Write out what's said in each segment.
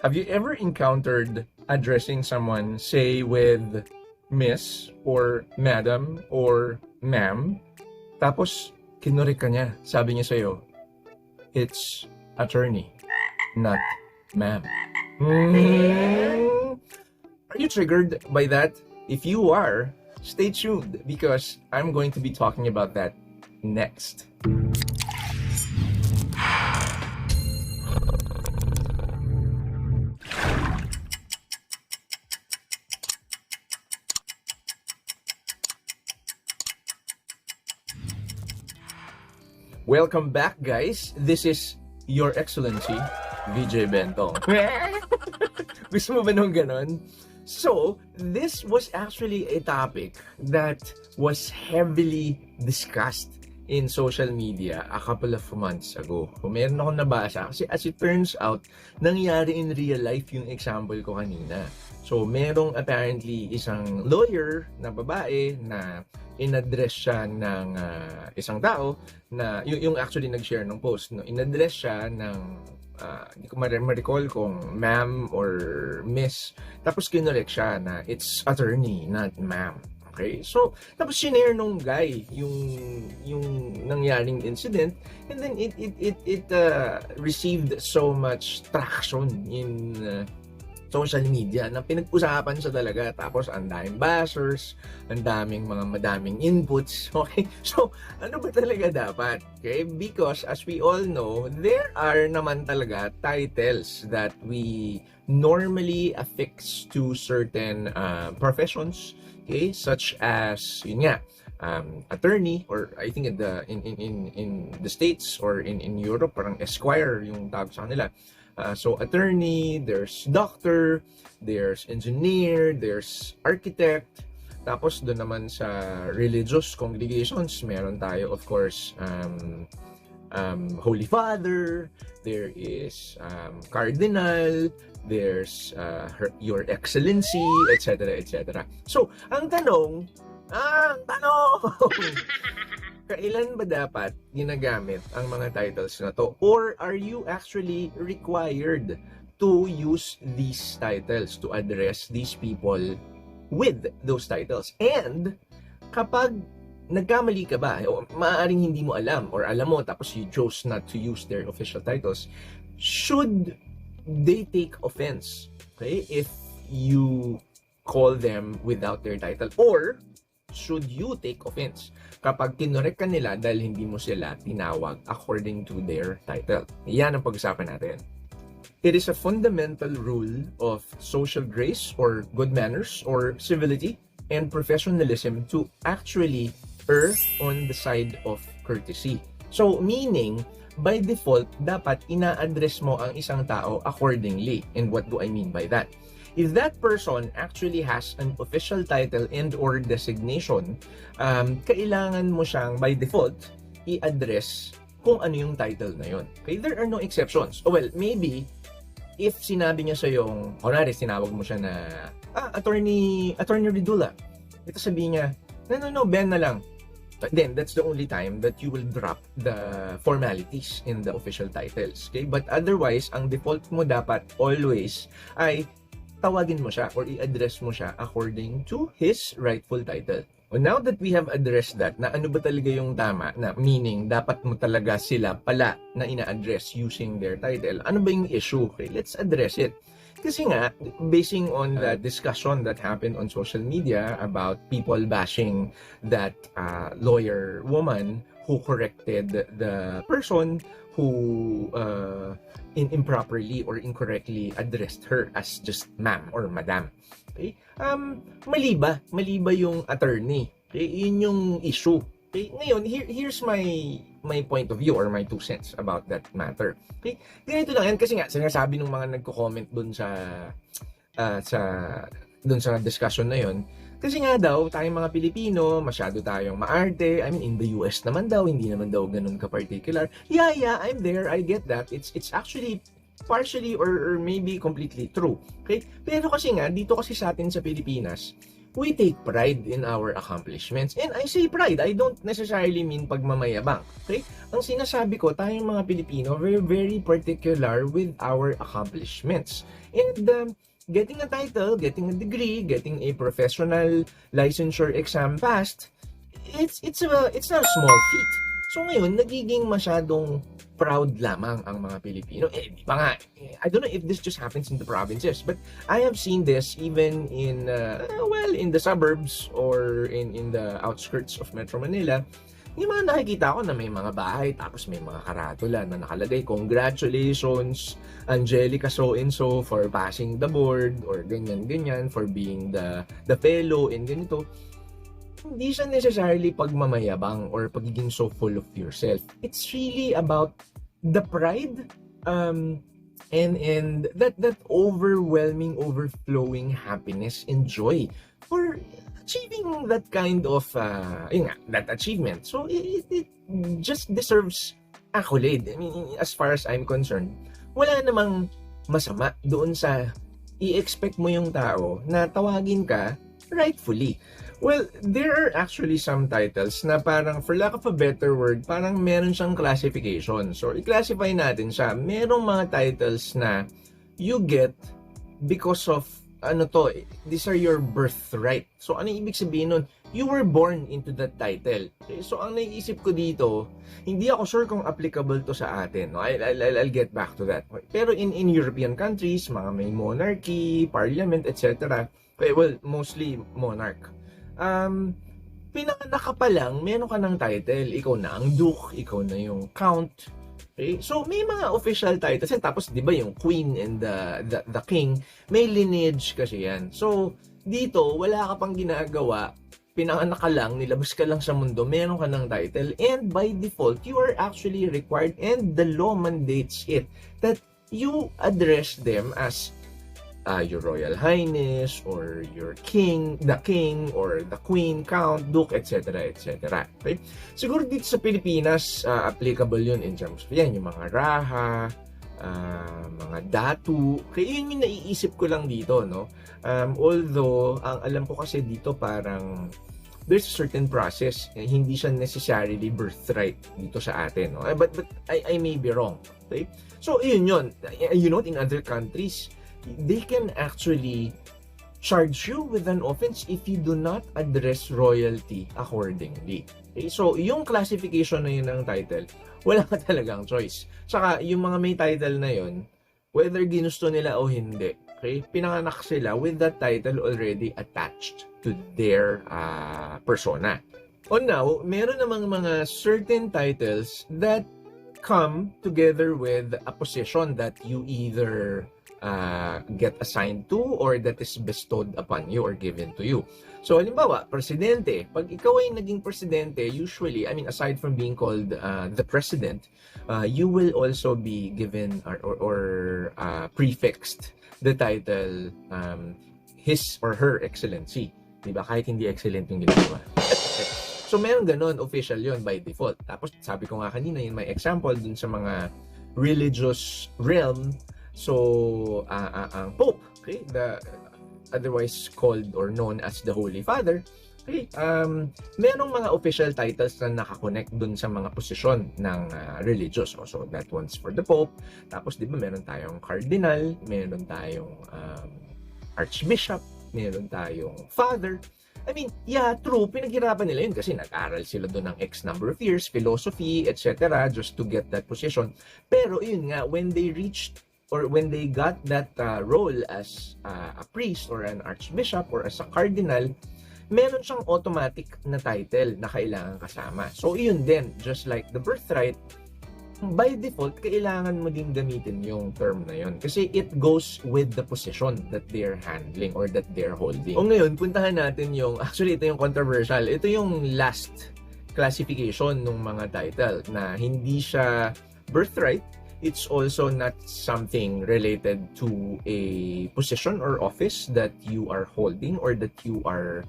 Have you ever encountered addressing someone, say, with Miss or Madam or Ma'am, tapos kinurik ka niya, sabi niya sa'yo, it's attorney, not ma'am. Are you triggered by that? If you are, stay tuned because I'm going to be talking about that next. Welcome back, guys. This is Your Excellency, VJ Bentong. Gusto mo ba nung ganon? So, this was actually a topic that was heavily discussed in social media a couple of months ago. Kung meron akong nabasa, kasi as it turns out, nangyari in real life yung example ko kanina. So, merong apparently isang lawyer na babae na in-address siya ng isang tao na yung actually nag-share ng post, no? In-address siya ng hindi ko ma-recall kung ma'am or miss, tapos kinorek siya na it's attorney, not ma'am. Okay? So, tapos sinare nung guy yung nangyaring incident, and then it received so much traction in social media na pinag-usapan siya talaga. Tapos ang daming bashers, ang daming madaming inputs. Okay? So, ano ba talaga dapat? Okay? Because as we all know, there are naman talaga titles that we normally affix to certain professions, okay? Such as, yun nga, attorney, or I think in the States or in Europe, parang esquire yung tawag sa kanila. So attorney, there's doctor, there's engineer, there's architect. Tapos doon naman sa religious congregations, meron tayo of course Holy Father, there is Cardinal, there's Your Excellency, etc. etc. So, ang tanong, kailan ba dapat ginagamit ang mga titles na to? Or are you actually required to use these titles to address these people with those titles? And kapag nagkamali ka ba, o maaaring hindi mo alam or alam mo tapos you chose not to use their official titles, should they take offense, okay, if you call them without their title? Or should you take offense kapag kinorek ka nila dahil hindi mo sila tinawag according to their title? Yan ang pag-usapan natin. It is a fundamental rule of social grace or good manners or civility and professionalism to actually err on the side of courtesy. So, meaning, by default, dapat ina-address mo ang isang tao accordingly. And what do I mean by that? If that person actually has an official title and or designation, kailangan mo siyang by default i-address kung ano yung title na yon. Okay, there are no exceptions. Well, maybe if sinabi niya sa yung, kunwari sinawag mo siya na attorney Ridula, ito sabihin niya, no, Ben na lang. But then, that's the only time that you will drop the formalities in the official titles. Okay? But otherwise, ang default mo dapat always ay tawagin mo siya or i-address mo siya according to his rightful title. Well, now that we have addressed that, na ano ba talaga yung tama, na meaning dapat mo talaga sila pala na ina-address using their title, ano ba yung issue? Okay, let's address it. Kasi nga, basing on the discussion that happened on social media about people bashing that lawyer woman who corrected the person who improperly or incorrectly addressed her as just ma'am or madam. Okay? Mali ba yung attorney? Okay? Yun yung issue. Okay? Ngayon, here's my point of view or my 2 cents about that matter. Okay? Ganito lang yan kasi nga sinasabi ng mga nagko-comment dun sa discussion na yon. Kasi nga daw, tayong mga Pilipino, masyado tayong maarte. I mean, in the US naman daw, hindi naman daw ganun ka-particular. Yeah, I'm there. I get that. It's actually partially or maybe completely true. Okay? Pero kasi nga, dito kasi sa atin sa Pilipinas, we take pride in our accomplishments. And I say pride, I don't necessarily mean pagmamayabang. Okay? Ang sinasabi ko, tayong mga Pilipino, we're very particular with our accomplishments. And getting a title, getting a degree, getting a professional licensure exam passed, it's not a small feat. So ngayon, nagiging masyadong proud lamang ang mga Pilipino. Di ba nga, I don't know if this just happens in the provinces, but I have seen this even in, in the suburbs or in the outskirts of Metro Manila. Yung mga nakikita ko na may mga bahay, tapos may mga karatula na nakalagay, congratulations, Angelica so-and-so for passing the board, or ganyan-ganyan, for being the fellow in ganito. Hindi siya necessarily pagmamayabang or pagiging so full of yourself. It's really about the pride and that overwhelming, overflowing happiness and joy for achieving that kind of that achievement. So it just deserves accolade. I mean, as far as I'm concerned, wala namang masama doon sa i-expect mo yung tao na tawagin ka rightfully. Well, there are actually some titles na parang, for lack of a better word, parang meron siyang classification. So, i-classify natin siya. Merong mga titles na you get because of, these are your birthright. So, ano ibig sabihin nun? You were born into that title. Okay? So, ang naiisip ko dito, hindi ako sure kung applicable to sa atin. No? I'll get back to that. Pero in European countries, mga may monarchy, parliament, etc. Well, mostly monarch. Pinanganak ka pa lang, meron ka ng title. Ikaw na ang duke, ikaw na yung count. Okay? So, may mga official titles. And tapos, di ba, yung queen and the king, may lineage kasi yan. So, dito, wala ka pang ginagawa. Pinanganak ka lang, nilabas ka lang sa mundo, meron ka ng title. And by default, you are actually required, and the law mandates it, that you address them as your Royal Highness, or your king, or the queen, count, duke, etc., etc. Okay? Siguro dito sa Pilipinas, applicable yun in terms of yan, yung mga raha, mga datu. Kaya yun yung naiisip ko lang dito, no? Although, ang alam ko kasi dito parang there's a certain process. Hindi siya necessarily birthright dito sa atin, no? But I may be wrong. Okay? So, yun. You know, in other countries, they can actually charge you with an offense if you do not address royalty accordingly. Okay? So, yung classification na yun ng title, wala ka talagang choice. Saka, yung mga may title na yun, whether ginusto nila o hindi, okay, pinanganak sila with that title already attached to their persona. O now, meron namang mga certain titles that come together with a position that you either get assigned to or that is bestowed upon you or given to you. So, halimbawa, presidente. Pag ikaw ay naging presidente, usually, I mean, aside from being called the president, you will also be given or prefixed the title His or Her Excellency. Diba? Kahit hindi excellent yung ginagawa. So, meron ganon, official yon by default. Tapos, sabi ko nga kanina, yun may example dun sa mga religious realm. So, ang Pope, okay, otherwise called or known as the Holy Father, okay, merong mga official titles na nakakonect dun sa mga posisyon ng religious. So, that one's for the Pope. Tapos, di ba, meron tayong Cardinal, meron tayong Archbishop, meron tayong Father. I mean, yeah, true, pinaghirapan nila yun kasi nag-aral sila doon ng X number of years, philosophy, etc. just to get that position. Pero, yun nga, when they reached or when they got that role as a priest or an archbishop or as a cardinal, meron siyang automatic na title na kailangan kasama. So, yun din, just like the birthright, by default, kailangan mo din gamitin yung term na yun. Kasi it goes with the position that they're handling or that they're holding. O ngayon, puntahan natin yung, actually ito yung controversial, ito yung last classification ng mga title na hindi siya birthright. It's also not something related to a position or office that you are holding or that you are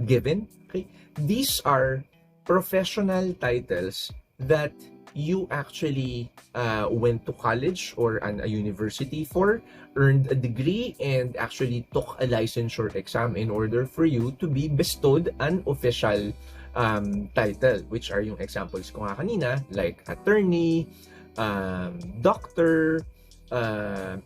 given. Okay? These are professional titles that you actually went to college or a university for, earned a degree, and actually took a licensure exam in order for you to be bestowed an official title, which are yung examples ko nga kanina, like attorney, doctor,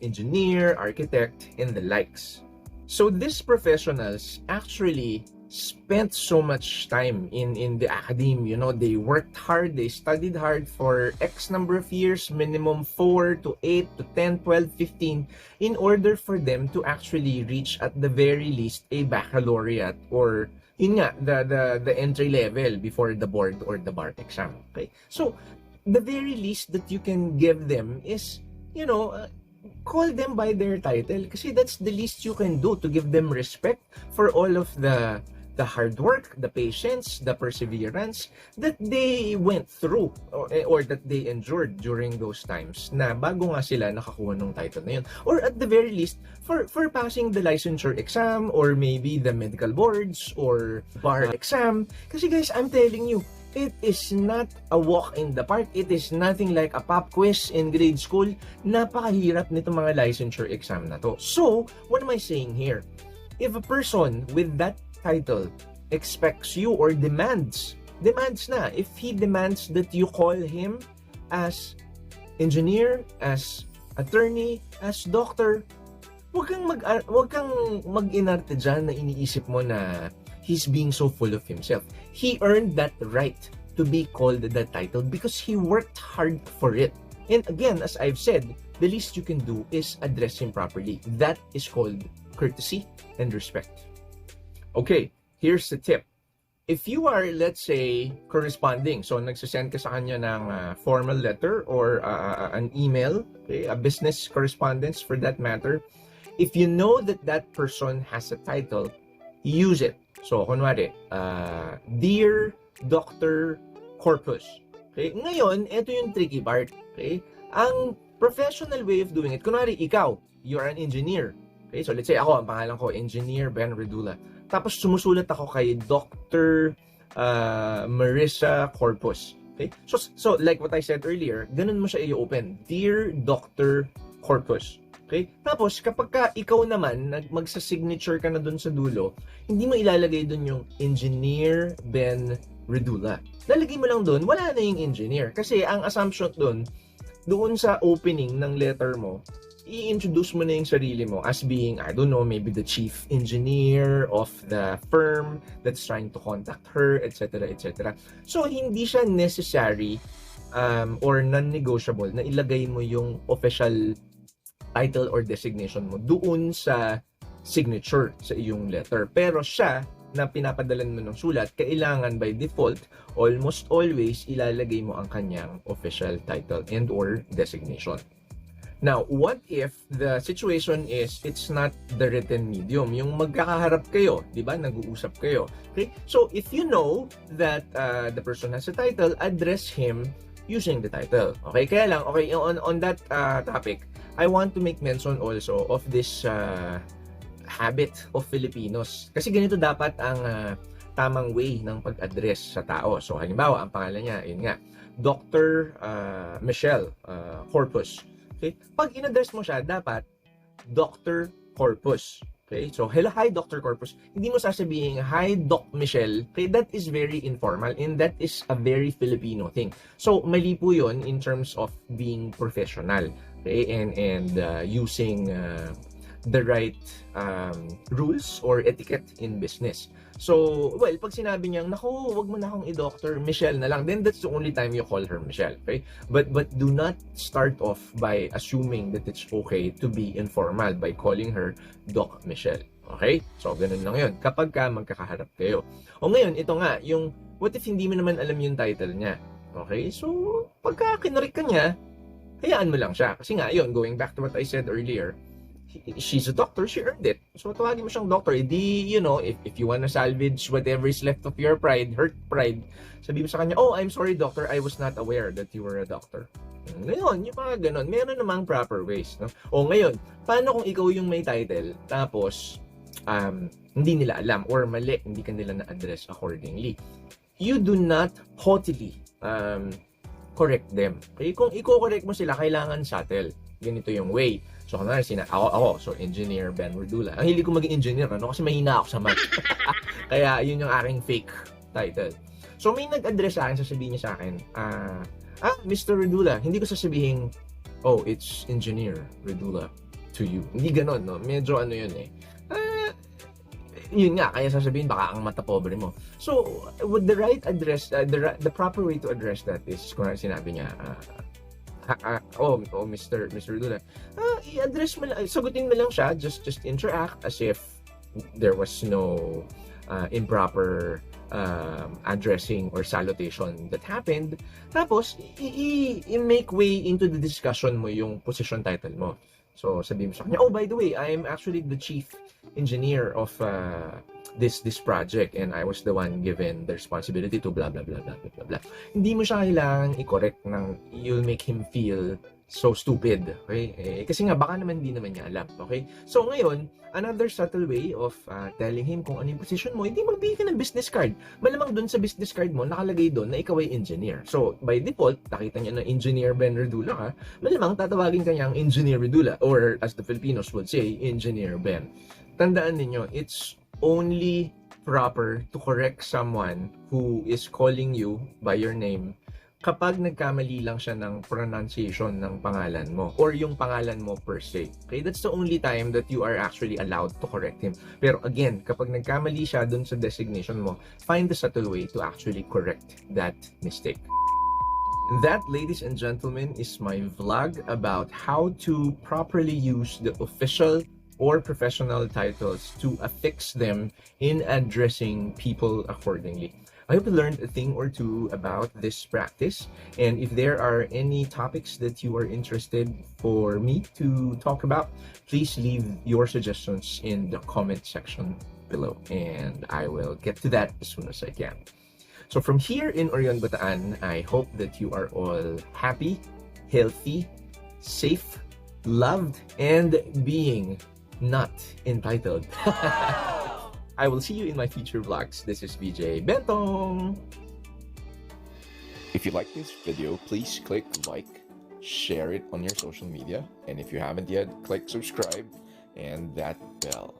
engineer, architect, and the likes. So these professionals actually spent so much time in the academe. You know, they worked hard, they studied hard for X number of years, minimum 4 to 8 to 10, 12, 15, in order for them to actually reach at the very least a baccalaureate, or yun nga, the entry level before the board or the bar exam. Okay? So, the very least that you can give them is, you know, call them by their title, kasi that's the least you can do to give them respect for all of the hard work, the patience, the perseverance that they went through or that they endured during those times na bago nga sila nakakuha ng title na yun. Or at the very least, for passing the licensure exam or maybe the medical boards or bar exam. Kasi guys, I'm telling you, it is not a walk in the park. It is nothing like a pop quiz in grade school. Napakahirap nito mga licensure exam na to. So, what am I saying here? If a person with that title expects you or demands na, if he demands that you call him as engineer, as attorney, as doctor, wag kang mag-inarte dyan na iniisip mo na he's being so full of himself. He earned that right to be called that title because he worked hard for it. And again, as I've said, the least you can do is address him properly. That is called courtesy and respect. Okay, here's the tip. If you are, let's say, corresponding, so nagsasend ka sa kanya ng formal letter or an email, okay, a business correspondence for that matter, if you know that that person has a title, use it. So, kunwari, Dear Dr. Corpus. Okay? Ngayon, ito yung tricky part. Okay? Ang professional way of doing it, kunwari, ikaw, you're an engineer. Okay? So, let's say ako, ang pangalan ko, Engineer Ben Redula. Tapos, sumusulat ako kay Dr. Marissa Corpus. Okay? So, like what I said earlier, ganun mo siya i-open. Dear Dr. Corpus. Okay? Tapos, kapag ka ikaw naman, magsa-signature ka na dun sa dulo, hindi mo ilalagay dun yung Engineer Ben Redula. Lalagay mo lang dun, wala na yung engineer. Kasi ang assumption doon sa opening ng letter mo, i-introduce mo na yung sarili mo as being, I don't know, maybe the chief engineer of the firm that's trying to contact her, etc., etc. So, hindi siya necessary or non-negotiable na ilagay mo yung official title or designation mo doon sa signature sa iyong letter. Pero siya, na pinapadalan mo ng sulat, kailangan by default, almost always, ilalagay mo ang kanyang official title and or designation. Now, what if the situation is it's not the written medium? Yung magkakaharap kayo, di ba? Nag-uusap kayo. Okay? So, if you know that the person has a title, address him using the title. Okay? Kaya lang, okay, on that topic, I want to make mention also of this habit of Filipinos. Kasi ganito dapat ang tamang way ng pag-address sa tao. So, halimbawa, ang pangalan niya, yun nga, Dr. Michelle Corpus. Okay? Pag in-address mo siya, dapat Dr. Corpus. Okay? So, hello, hi, Dr. Corpus. Hindi mo sasabihin, hi, Doc Michelle. Okay? That is very informal and that is a very Filipino thing. So, mali po yun in terms of being professional. Okay? And using the right rules or etiquette in business. So, well, pag sinabi niyang, naku, wag mo na akong i-Dr. Michelle na lang, then that's the only time you call her Michelle, okay? But do not start off by assuming that it's okay to be informal by calling her Doc Michelle, okay? So, ganun lang yun. Kapag ka magkakaharap kayo. O ngayon, ito nga, yung, what if hindi mo naman alam yung title niya? Okay? So, pagka kinarik ka niya, hayaan mo lang siya. Kasi nga, yun, going back to what I said earlier, she's a doctor, she earned it. So, tawagin mo siyang doctor. Di, you know, if you wanna salvage whatever is left of your pride, hurt pride, sabi mo sa kanya, oh, I'm sorry, doctor, I was not aware that you were a doctor. Ngayon, yung mga ganon, meron namang proper ways, no? O ngayon, paano kung ikaw yung may title, tapos, hindi nila alam, or mali, hindi ka nila na-address accordingly. You do not haughtily correct them. Okay? Kung i-correct mo sila, kailangan subtle. Ganito yung way. So, kunwari, so engineer Ben Verdula. Ang hilig ko maging engineer, ano? Kasi mahina ako sa math. Kaya, yun yung aking fake title. So, may nag-address sa akin, sasabihin niya sa akin, Mr. Verdula, hindi ko sasabihin, oh, it's engineer Verdula to you. Hindi ganon, no? Medyo ano yun eh. Yun nga, kaya sasabihin, baka ang mata pobre mo. So, with the right address, the proper way to address that is, kung sinabi niya, Mr. Dula, i-address mo lang, sagutin mo lang siya, just interact as if there was no improper addressing or salutation that happened. Tapos, i-make way into the discussion mo yung position title mo. So, sabihin mo sa kanya, oh, by the way, I'm actually the chief engineer of this project and I was the one given the responsibility to blah, blah, blah, blah, blah, blah. Hindi mo siya kailangang i-correct ng you'll make him feel so stupid. Okay? Kasi nga, baka naman hindi naman niya alam. Okay? So, ngayon, another subtle way of telling him kung ano yung position mo, hindi magbigay ka ng business card. Malamang dun sa business card mo, nakalagay dun na ikaw ay engineer. So, by default, nakita niya na engineer Ben Redula ka, malamang tatawagin ka niyang engineer Redula or as the Filipinos would say, engineer Ben. Tandaan ninyo, it's only proper to correct someone who is calling you by your name kapag nagkamali lang siya ng pronunciation ng pangalan mo or yung pangalan mo per se. Okay, that's the only time that you are actually allowed to correct him. Pero again, kapag nagkamali siya dun sa designation mo, find the subtle way to actually correct that mistake. That, ladies and gentlemen, is my vlog about how to properly use the official or professional titles to affix them in addressing people accordingly. I hope you learned a thing or two about this practice, and if there are any topics that you are interested for me to talk about, please leave your suggestions in the comment section below, and I will get to that as soon as I can. So from here in Orion, Bataan, I hope that you are all happy, healthy, safe, loved, and being not entitled. I will see you in my future vlogs. This is VJ Bentong. If you like this video, please click like, share it on your social media, and if you haven't yet, click subscribe and that bell.